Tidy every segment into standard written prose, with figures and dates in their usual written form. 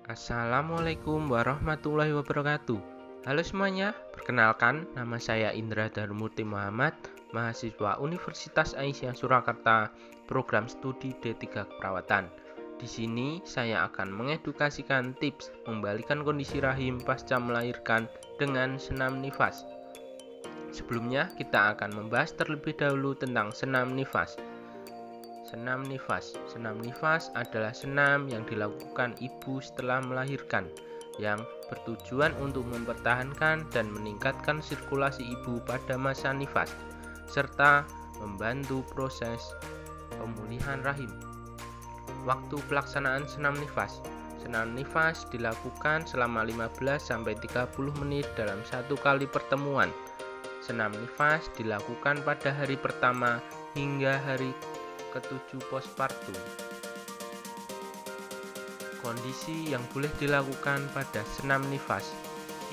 Assalamualaikum warahmatullahi wabarakatuh. Halo semuanya, perkenalkan nama saya Indra Darmurti Muhammad, mahasiswa Universitas Aisyah Surakarta, program studi D3 Keperawatan. Di sini saya akan mengedukasikan tips membalikan kondisi rahim pasca melahirkan dengan senam nifas. Sebelumnya kita akan membahas terlebih dahulu tentang senam nifas. Senam nifas adalah senam yang dilakukan ibu setelah melahirkan, yang bertujuan untuk mempertahankan dan meningkatkan sirkulasi ibu pada masa nifas, serta membantu proses pemulihan rahim. Waktu pelaksanaan senam nifas. Senam nifas dilakukan selama 15-30 menit dalam satu kali pertemuan. Senam nifas dilakukan pada hari pertama hingga hari ke-7 postpartum. Kondisi yang boleh dilakukan pada senam nifas.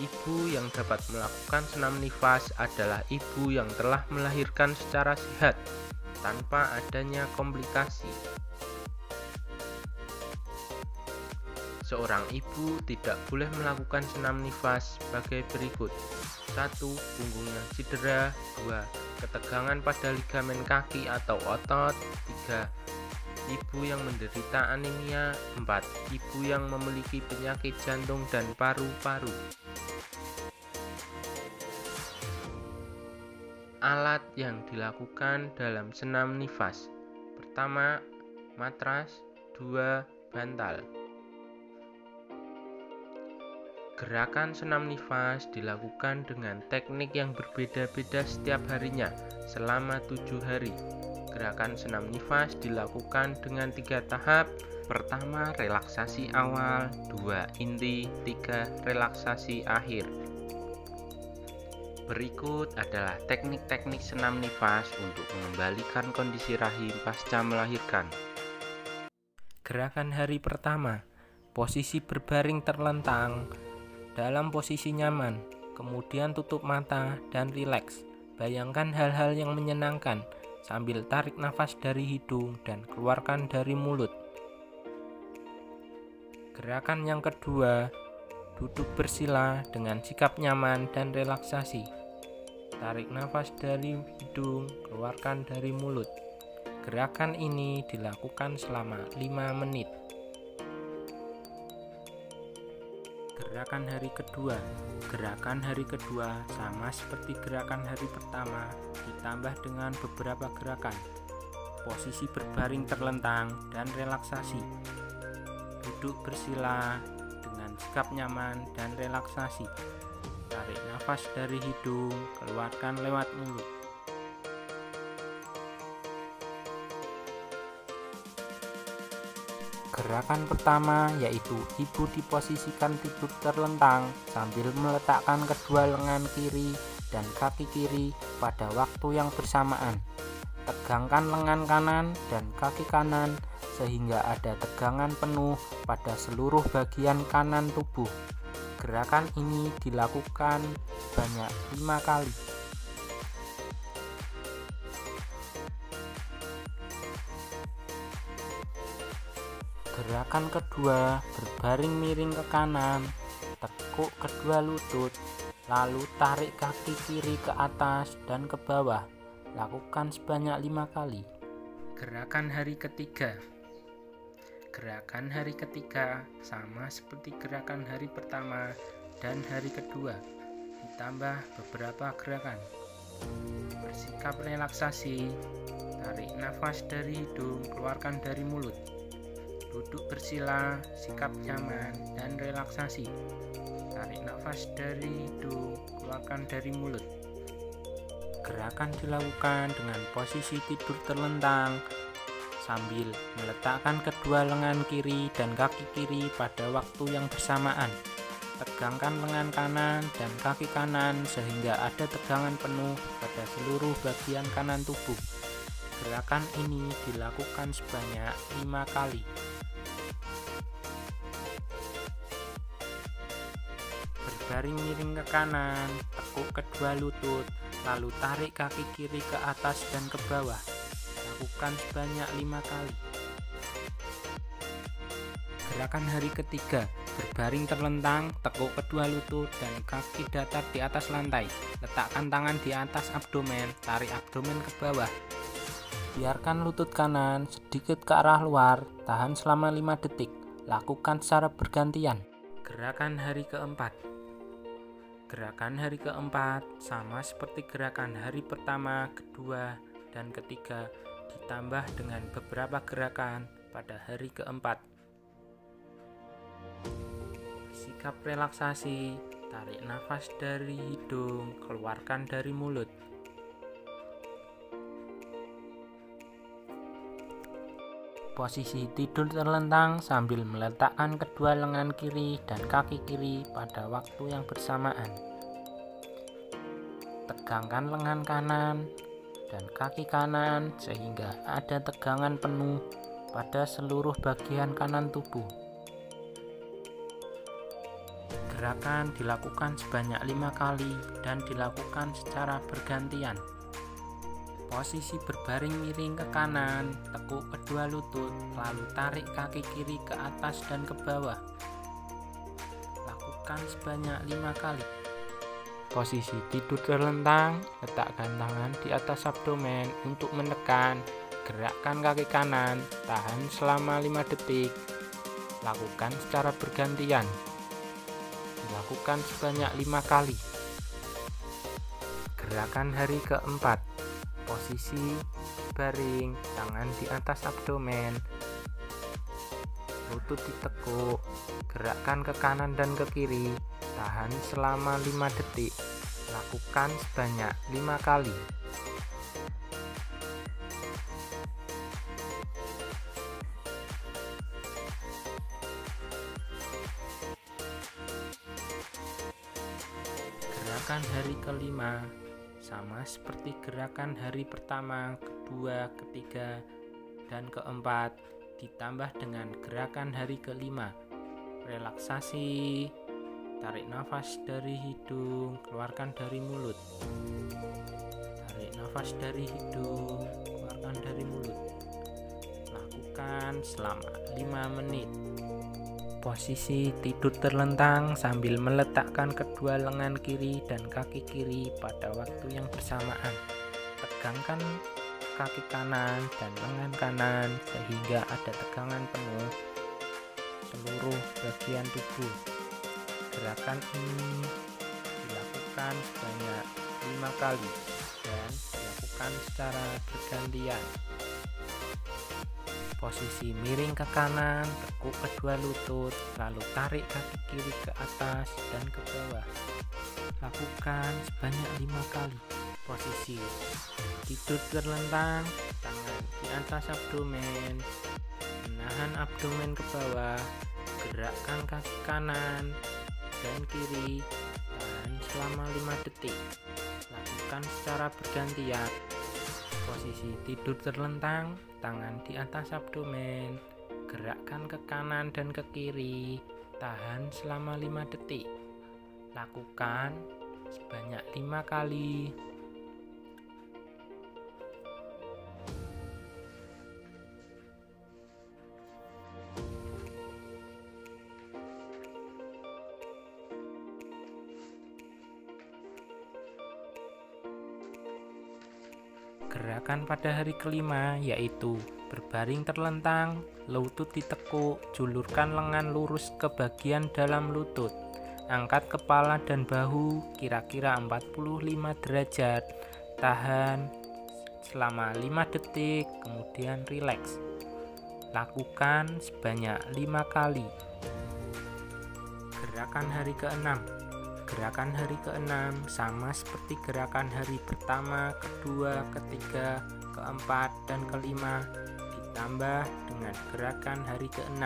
Ibu yang dapat melakukan senam nifas adalah ibu yang telah melahirkan secara sehat tanpa adanya komplikasi. Seorang ibu tidak boleh melakukan senam nifas sebagai berikut. 1. Punggung yang cedera. 2. Ketegangan pada ligamen kaki atau otot. 3. Ibu yang menderita anemia. 4. Ibu yang memiliki penyakit jantung dan paru-paru. Alat yang dilakukan dalam senam nifas. Pertama, matras. 2. Bantal. Gerakan senam nifas dilakukan dengan teknik yang berbeda-beda setiap harinya selama 7 hari. Gerakan senam nifas dilakukan dengan 3 tahap. Pertama, relaksasi awal. 2. Inti. 3. Relaksasi akhir. Berikut adalah teknik-teknik senam nifas untuk mengembalikan kondisi rahim pasca melahirkan. Gerakan hari pertama, posisi berbaring terlentang dalam posisi nyaman, kemudian tutup mata dan rileks. Bayangkan hal-hal yang menyenangkan sambil tarik nafas dari hidung dan keluarkan dari mulut. Gerakan yang kedua, duduk bersila dengan sikap nyaman dan relaksasi. Tarik nafas dari hidung, keluarkan dari mulut. Gerakan ini dilakukan selama 5 menit. Gerakan hari kedua. Gerakan hari kedua sama seperti gerakan hari pertama, ditambah dengan beberapa gerakan. Posisi berbaring terlentang dan relaksasi. Duduk bersila dengan sikap nyaman dan relaksasi. Tarik nafas dari hidung, keluarkan lewat mulut. Gerakan pertama yaitu ibu diposisikan tidur terlentang sambil meletakkan kedua lengan kiri dan kaki kiri pada waktu yang bersamaan. Tegangkan lengan kanan dan kaki kanan sehingga ada tegangan penuh pada seluruh bagian kanan tubuh. Gerakan ini dilakukan sebanyak 5 kali. Gerakan kedua, berbaring miring ke kanan, tekuk kedua lutut, lalu tarik kaki kiri ke atas dan ke bawah. Lakukan sebanyak 5 kali. Gerakan hari ketiga. Gerakan hari ketiga sama seperti gerakan hari pertama dan hari kedua, ditambah beberapa gerakan. Bersikap relaksasi, tarik nafas dari hidung, keluarkan dari mulut. Duduk bersila, sikap nyaman dan relaksasi. Tarik nafas dari hidung, keluarkan dari mulut. Gerakan dilakukan dengan posisi tidur terlentang sambil meletakkan kedua lengan kiri dan kaki kiri pada waktu yang bersamaan. Tegangkan lengan kanan dan kaki kanan sehingga ada tegangan penuh pada seluruh bagian kanan tubuh. Gerakan ini dilakukan sebanyak 5 kali. Berbaring miring ke kanan, tekuk kedua lutut, lalu tarik kaki kiri ke atas dan ke bawah. Lakukan sebanyak 5 kali. Gerakan hari ketiga. Berbaring terlentang, tekuk kedua lutut dan kaki datar di atas lantai. Letakkan tangan di atas abdomen, tarik abdomen ke bawah. Biarkan lutut kanan sedikit ke arah luar, tahan selama 5 detik. Lakukan secara bergantian. Gerakan hari keempat. Gerakan hari keempat sama seperti gerakan hari pertama, kedua, dan ketiga, ditambah dengan beberapa gerakan pada hari keempat. Sikap relaksasi, tarik nafas dari hidung, keluarkan dari mulut. Posisi tidur terlentang sambil meletakkan kedua lengan kiri dan kaki kiri pada waktu yang bersamaan. Tegangkan lengan kanan dan kaki kanan sehingga ada tegangan penuh pada seluruh bagian kanan tubuh. Gerakan dilakukan sebanyak 5 kali dan dilakukan secara bergantian. Posisi berbaring miring ke kanan, tekuk kedua lutut, lalu tarik kaki kiri ke atas dan ke bawah. Lakukan sebanyak 5 kali. Posisi tidur terlentang, letakkan tangan di atas abdomen untuk menekan. Gerakkan kaki kanan, tahan selama 5 detik. Lakukan secara bergantian. Dilakukan sebanyak 5 kali. Gerakan hari keempat. Posisi baring, tangan di atas abdomen, lutut ditekuk, gerakkan ke kanan dan ke kiri, tahan selama 5 detik. Lakukan sebanyak 5 kali. Gerakan hari kelima sama seperti gerakan hari pertama, kedua, ketiga, dan keempat, ditambah dengan gerakan hari kelima. Relaksasi, tarik nafas dari hidung, keluarkan dari mulut. Tarik nafas dari hidung, keluarkan dari mulut. Lakukan selama 5 menit. Posisi tidur terlentang sambil meletakkan kedua lengan kiri dan kaki kiri pada waktu yang bersamaan. Tegangkan kaki kanan dan lengan kanan sehingga ada tegangan penuh seluruh bagian tubuh. Gerakan ini dilakukan sebanyak 5 kali dan dilakukan secara bergantian. Posisi miring ke kanan, tekuk kedua lutut, lalu tarik kaki kiri ke atas dan ke bawah. Lakukan sebanyak 5 kali. Posisi tidur terlentang, tangan di atas abdomen, menahan abdomen ke bawah, gerakkan kaki kanan dan kiri, tahan selama 5 detik. Lakukan secara bergantian. Posisi tidur terlentang, tangan di atas abdomen, gerakkan ke kanan dan ke kiri, tahan selama 5 detik. Lakukan sebanyak 5 kali. Gerakan pada hari kelima yaitu berbaring terlentang, lutut ditekuk, julurkan lengan lurus ke bagian dalam lutut, angkat kepala dan bahu kira-kira 45 derajat, tahan selama 5 detik, kemudian rileks. Lakukan sebanyak 5 kali. Gerakan hari ke-6. Gerakan hari ke-6 sama seperti gerakan hari pertama, kedua, ketiga, keempat, dan kelima, ditambah dengan gerakan hari ke-6.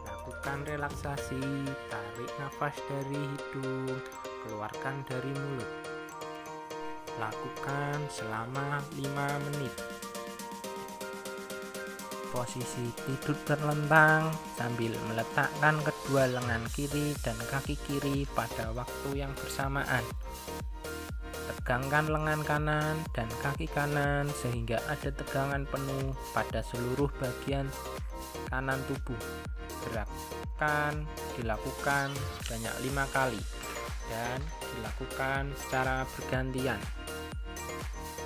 Lakukan relaksasi, tarik nafas dari hidung, keluarkan dari mulut. Lakukan selama 5 menit. Posisi tidur terlentang sambil meletakkan kedua lengan kiri dan kaki kiri pada waktu yang bersamaan. Tegangkan lengan kanan dan kaki kanan sehingga ada tegangan penuh pada seluruh bagian kanan tubuh. Gerakan dilakukan sebanyak 5 kali dan dilakukan secara bergantian.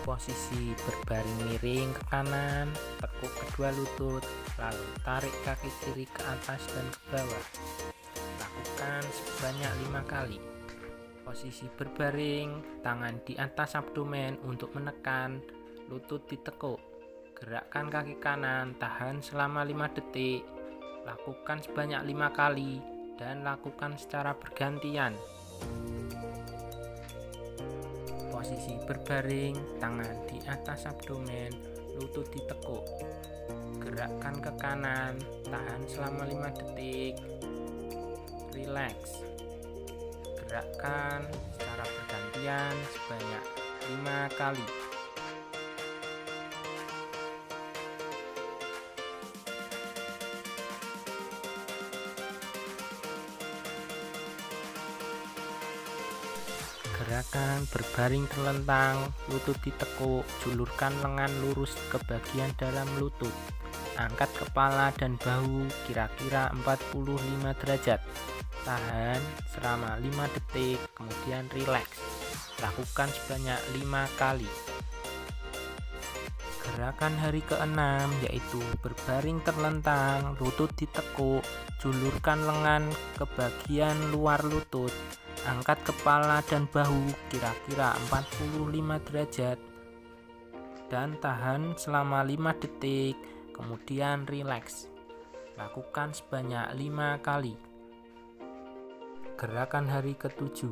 Posisi berbaring miring ke kanan, tekuk kedua lutut, lalu tarik kaki kiri ke atas dan ke bawah. Lakukan sebanyak 5 kali. Posisi berbaring, tangan di atas abdomen untuk menekan, lutut ditekuk. Gerakkan kaki kanan, tahan selama 5 detik. Lakukan sebanyak 5 kali dan lakukan secara bergantian. Posisi berbaring, tangan di atas abdomen, lutut ditekuk. Gerakkan ke kanan, tahan selama 5 detik. Relax. Gerakkan secara bergantian sebanyak 5 kali. Gerakan berbaring terlentang, lutut ditekuk, julurkan lengan lurus ke bagian dalam lutut. Angkat kepala dan bahu kira-kira 45 derajat. Tahan selama 5 detik, kemudian rileks. Lakukan sebanyak 5 kali. Gerakan hari ke-6 yaitu berbaring terlentang, lutut ditekuk, julurkan lengan ke bagian luar lutut. Angkat kepala dan bahu kira-kira 45 derajat dan tahan selama 5 detik, kemudian rileks. Lakukan sebanyak 5 kali. Gerakan hari ke-7.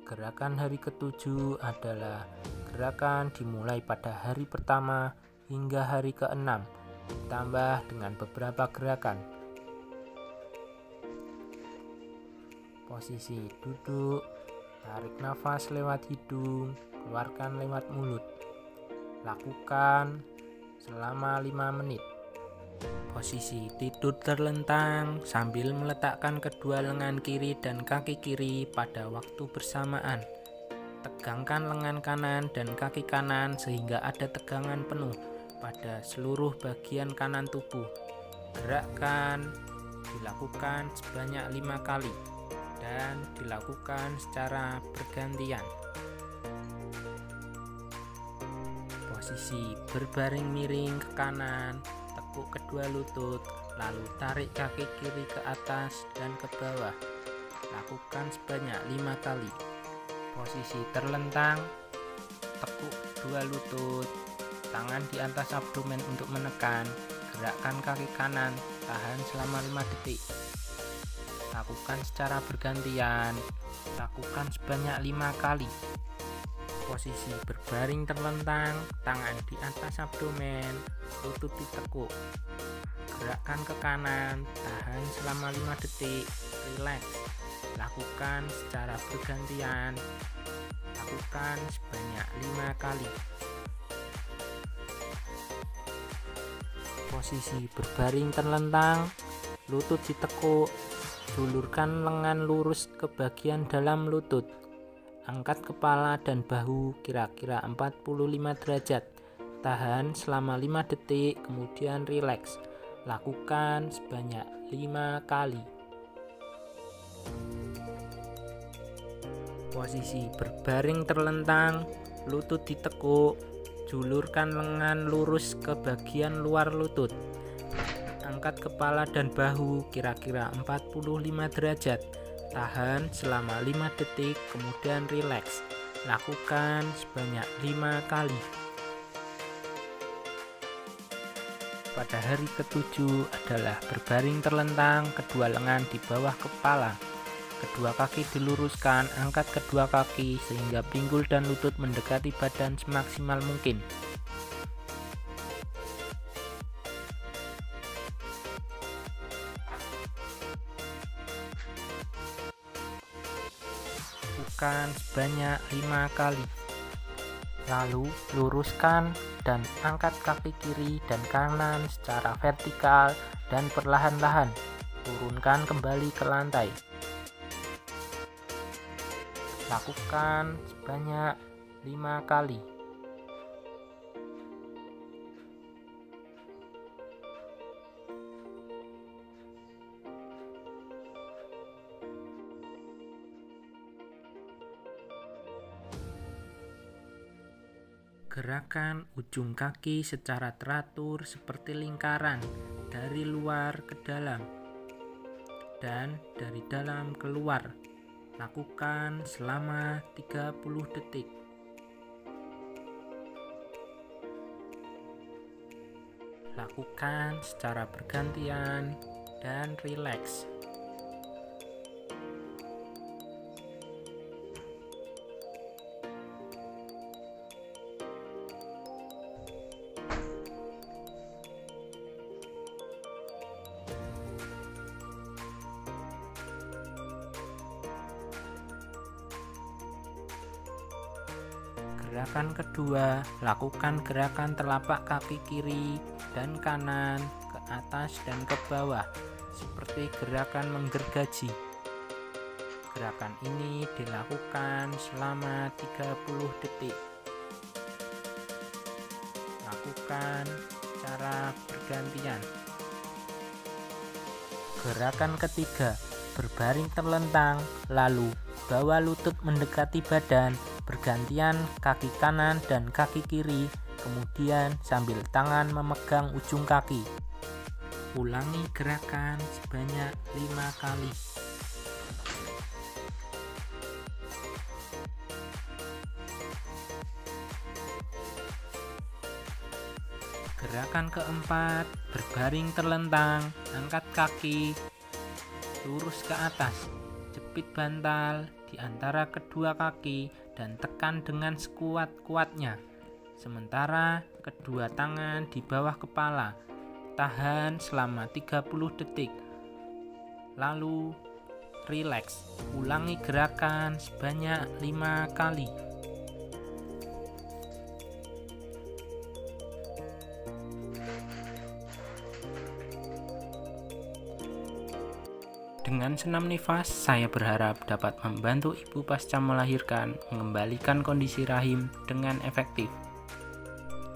Gerakan hari ke-7 adalah gerakan dimulai pada hari pertama hingga hari ke-6, ditambah dengan beberapa gerakan. Posisi duduk, tarik nafas lewat hidung, keluarkan lewat mulut. Lakukan selama 5 menit. Posisi tidur terlentang sambil meletakkan kedua lengan kiri dan kaki kiri pada waktu bersamaan. Tegangkan lengan kanan dan kaki kanan sehingga ada tegangan penuh pada seluruh bagian kanan tubuh. Gerakan dilakukan sebanyak 5 kali dan dilakukan secara bergantian. Posisi berbaring miring ke kanan, tekuk kedua lutut, lalu tarik kaki kiri ke atas dan ke bawah. Lakukan sebanyak 5 kali. Posisi terlentang, tekuk kedua lutut, tangan di atas abdomen untuk menekan. Gerakkan kaki kanan, tahan selama 5 detik. Lakukan secara bergantian. Lakukan sebanyak 5 kali. Posisi berbaring terlentang, tangan di atas abdomen, lutut ditekuk. Gerakkan ke kanan, tahan selama 5 detik, rileks. Lakukan secara bergantian. Lakukan sebanyak 5 kali. Posisi berbaring terlentang, lutut ditekuk. Julurkan lengan lurus ke bagian dalam lutut. Angkat kepala dan bahu kira-kira 45 derajat. Tahan selama 5 detik, kemudian rileks. Lakukan sebanyak 5 kali. Posisi berbaring terlentang, lutut ditekuk, julurkan lengan lurus ke bagian luar lutut. Angkat kepala dan bahu kira-kira 45 derajat. Tahan selama 5 detik, kemudian rileks. Lakukan sebanyak 5 kali. Pada hari ke-7 adalah berbaring terlentang, kedua lengan di bawah kepala. Kedua kaki diluruskan, angkat kedua kaki sehingga pinggul dan lutut mendekati badan semaksimal mungkin. Lakukan sebanyak 5 kali. Lalu luruskan dan angkat kaki kiri dan kanan secara vertikal dan perlahan-lahan turunkan kembali ke lantai. Lakukan sebanyak 5 kali. Gerakan ujung kaki secara teratur seperti lingkaran dari luar ke dalam dan dari dalam keluar. Lakukan selama 30 detik. Lakukan secara bergantian dan rileks. Gerakan kedua, lakukan gerakan telapak kaki kiri dan kanan ke atas dan ke bawah, seperti gerakan menggergaji. Gerakan ini dilakukan selama 30 detik. Lakukan secara bergantian. Gerakan ketiga, berbaring terlentang, lalu bawa lutut mendekati badan, bergantian kaki kanan dan kaki kiri, kemudian sambil tangan memegang ujung kaki. Ulangi gerakan sebanyak 5 kali. Gerakan keempat, berbaring terlentang, angkat kaki lurus ke atas, jepit bantal di antara kedua kaki dan tekan dengan sekuat-kuatnya. Sementara kedua tangan di bawah kepala. Tahan selama 30 detik. Lalu rileks. Ulangi gerakan sebanyak 5 kali. Dengan senam nifas, saya berharap dapat membantu ibu pasca melahirkan mengembalikan kondisi rahim dengan efektif.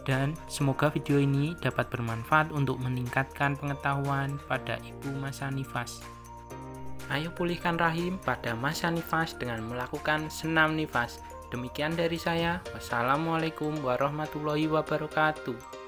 Dan semoga video ini dapat bermanfaat untuk meningkatkan pengetahuan pada ibu masa nifas. Ayo pulihkan rahim pada masa nifas dengan melakukan senam nifas. Demikian dari saya. Wassalamualaikum warahmatullahi wabarakatuh.